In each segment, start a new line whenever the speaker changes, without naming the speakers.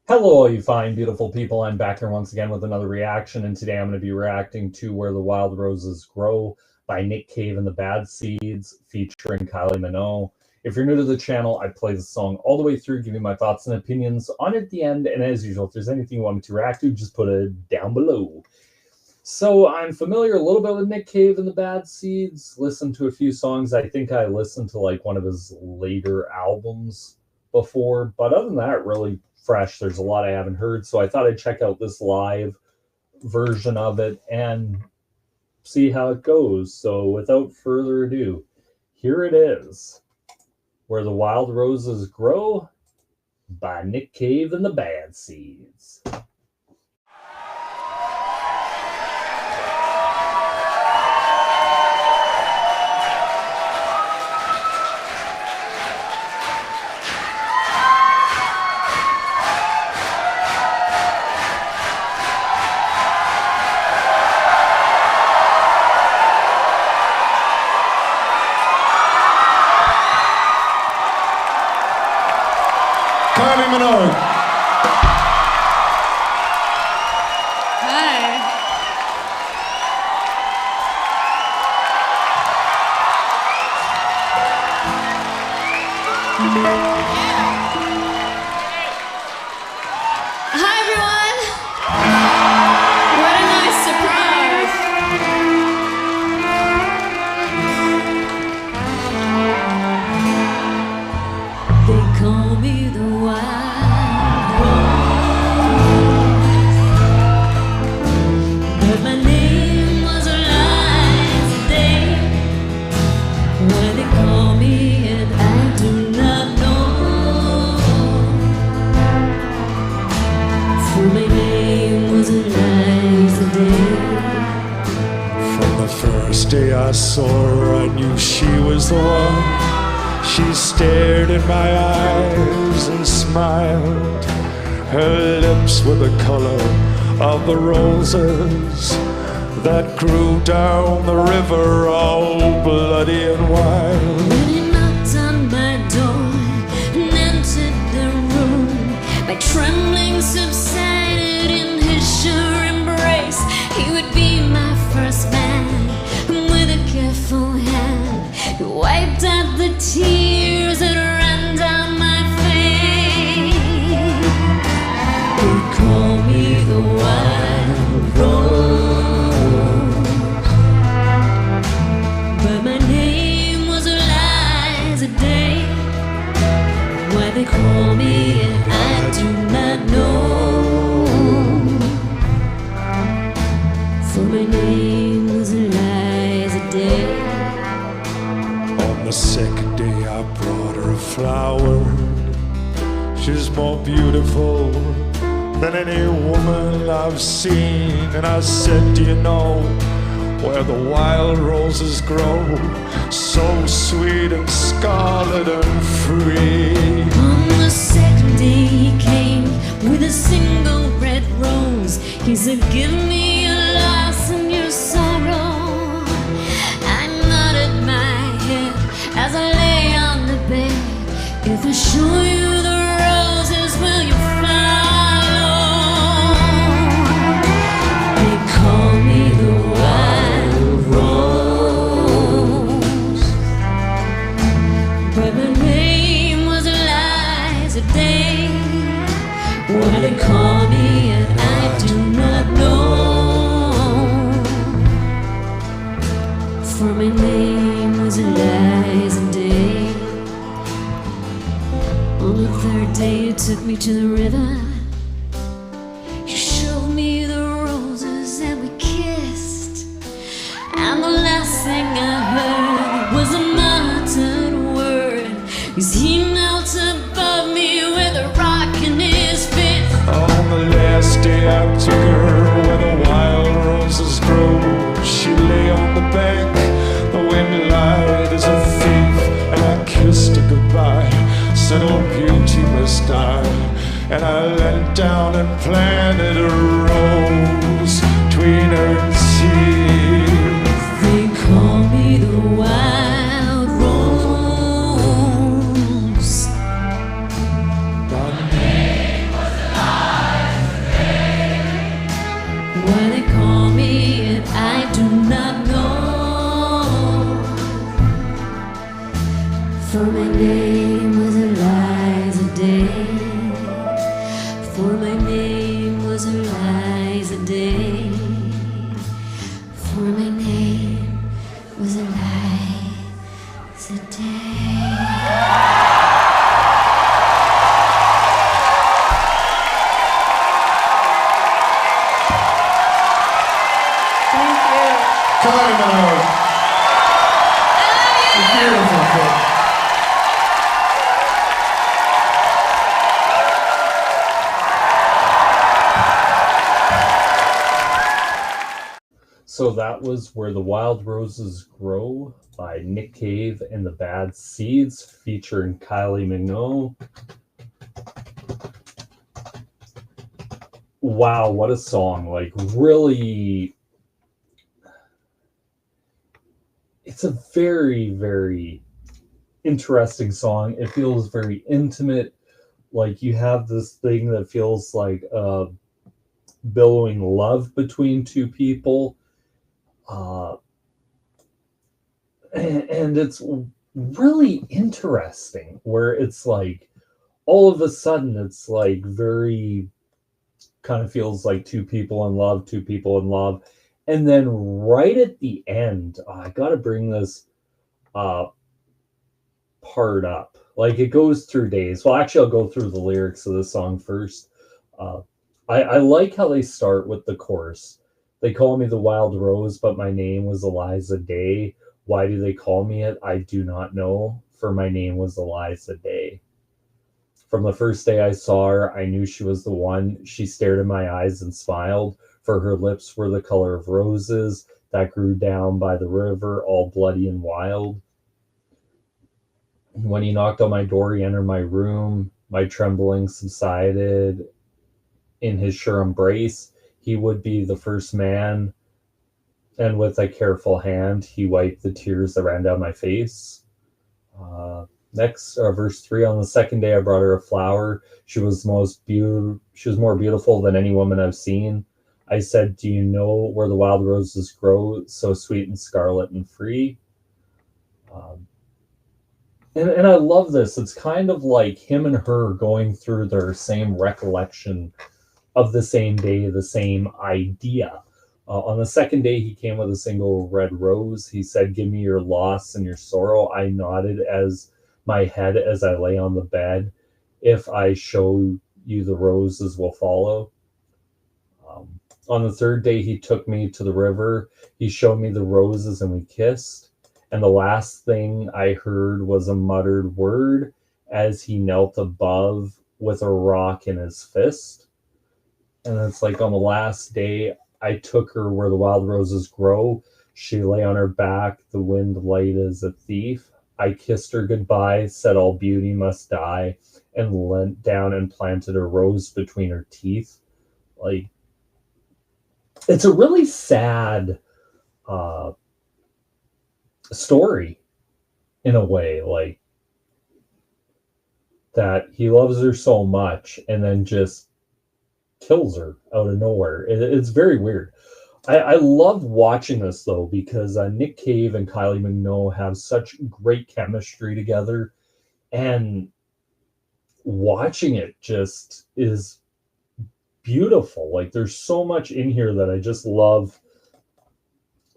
Hello, all you fine, beautiful people. I'm back here once again with another reaction, and today I'm going to be reacting to Where the Wild Roses Grow by Nick Cave and the Bad Seeds, featuring Kylie Minogue. If you're new to the channel, I play the song all the way through, give you my thoughts and opinions on it at the end, and as usual, if there's anything you want me to react to, just put it down below. So I'm familiar a little bit with Nick Cave and the Bad Seeds, listened to a few songs. I think I listened to like one of his later albums before, but other than that, really fresh. There's a lot I haven't heard, so I thought I'd check out this live version of it and see how it goes. So without further ado, here it is, Where the Wild Roses Grow by Nick Cave and the Bad Seeds.
Kylie Minogue.
Hi. Hi, everyone. What a nice surprise. They call me the wild rose, but my name was a lie today. Why they call me it, I do not know. For my name was a lie today.
From the first day I saw her, I knew she was the one. She stared in my eyes and smiled. Her lips were the color of the roses that grew down the river, all bloody and wild.
When he knocked on my door and entered the room, my trembling subsided in his sure embrace. He would be my first man, with a careful hand he wiped out the tears that ran down my face. They call me the wild rose, but my name was a lie today. Why they call me it, I do not know. For my name was a lie today.
On the second day I brought her a flower. She's more beautiful than any woman I've seen. And I said, do you know where the wild roses grow? So sweet and scarlet and free.
On the second day he came with a single red rose. He said, give me your loss and your sorrow. I nodded my head as I lay on the bed. If I show you the roses, will you follow? They call me the wild rose, but my name was a lie today. Why they call me it, I do not know. For my name was a lie today. On the third day you took me to the river. You showed me the roses and we kissed. And the last thing I heard was a muttered word, 'cause he knelt above me with a rock in his fist.
On the last day I took her where the wild roses grow. She lay on the bank, the wind lied as a thief, and I kissed her goodbye, said oh beauty must die. And I leant down and planted a rose between her teeth.
They call me the wild rose.
My name was
So that was Where the Wild Roses Grow by Nick Cave and the Bad Seeds featuring Kylie Minogue. Wow, what a song. Like, really, it's a very, very interesting song. It feels very intimate. Like, you have this thing that feels like billowing love between two people. And it's really interesting where it's like all of a sudden it's like very kind of feels like two people in love, two people in love. And then right at the end, I got to bring this part up. Like it goes through days. Well, actually, I'll go through the lyrics of the song first. I like how they start with the chorus. They call me the wild rose, but my name was Eliza Day. Why do they call me it? I do not know, for my name was Eliza Day. From the first day I saw her, I knew she was the one. She stared in my eyes and smiled, for her lips were the color of roses that grew down by the river, all bloody and wild. When he knocked on my door, he entered my room. My trembling subsided in his sure embrace. He would be the first man, and with a careful hand, he wiped the tears that ran down my face. Next, verse 3. On the second day, I brought her a flower. She was She was more beautiful than any woman I've seen. I said, "Do you know where the wild roses grow, so sweet and scarlet and free?" And I love this. It's kind of like him and her going through their same recollection of the same day, the same idea. On the second day, he came with a single red rose. He said, "Give me your loss and your sorrow." I nodded as my head as I lay on the bed. "If I show you the roses will follow." On the third day, he took me to the river. He showed me the roses and we kissed. And the last thing I heard was a muttered word as he knelt above with a rock in his fist. And it's like on the last day, I took her where the wild roses grow. She lay on her back, the wind light as a thief. I kissed her goodbye, said all beauty must die, and leant down and planted a rose between her teeth. Like, it's a really sad story in a way, like that he loves her so much and then just kills her out of nowhere. It's very weird. I love watching this though because Nick Cave and Kylie Minogue have such great chemistry together, and watching it just is beautiful. Like there's so much in here that I just love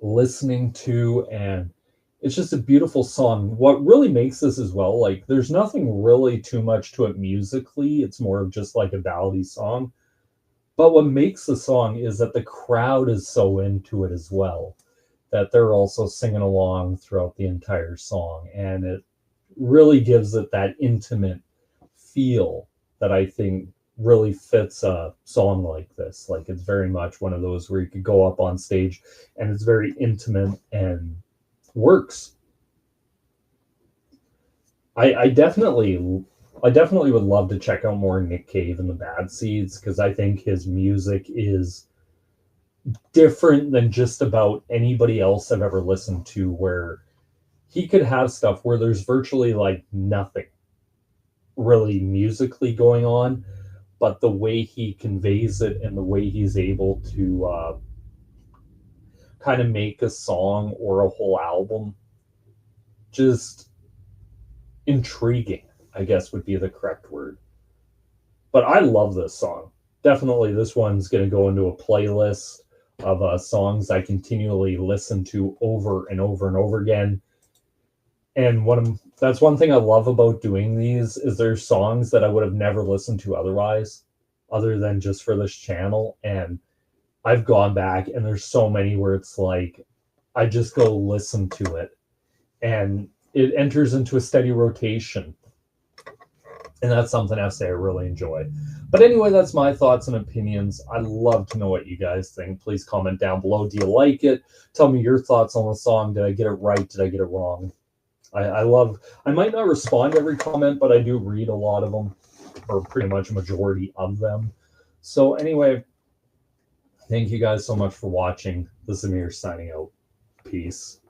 listening to, and it's just a beautiful song. What really makes this as well, like there's nothing really too much to it musically. It's more of just like a ballady song. But what makes the song is that the crowd is so into it as well, that they're also singing along throughout the entire song. And it really gives it that intimate feel that I think really fits a song like this. Like it's very much one of those where you could go up on stage and it's very intimate and works. I definitely would love to check out more Nick Cave and the Bad Seeds because I think his music is different than just about anybody else I've ever listened to, where he could have stuff where there's virtually like nothing really musically going on, but the way he conveys it and the way he's able to kind of make a song or a whole album just intriguing, I guess would be the correct word. But I love this song. Definitely this one's going to go into a playlist of songs I continually listen to over and over and over again. And that's one thing I love about doing these is there's songs that I would have never listened to otherwise, other than just for this channel. And I've gone back and there's so many where it's like, I just go listen to it and it enters into a steady rotation. And that's something I say I really enjoy. But anyway, that's my thoughts and opinions. I'd love to know what you guys think. Please comment down below. Do you like it? Tell me your thoughts on the song. Did I get it right? Did I get it wrong? I might not respond to every comment, but I do read a lot of them, or pretty much a majority of them. So anyway, thank you guys so much for watching. This is Amir signing out. Peace.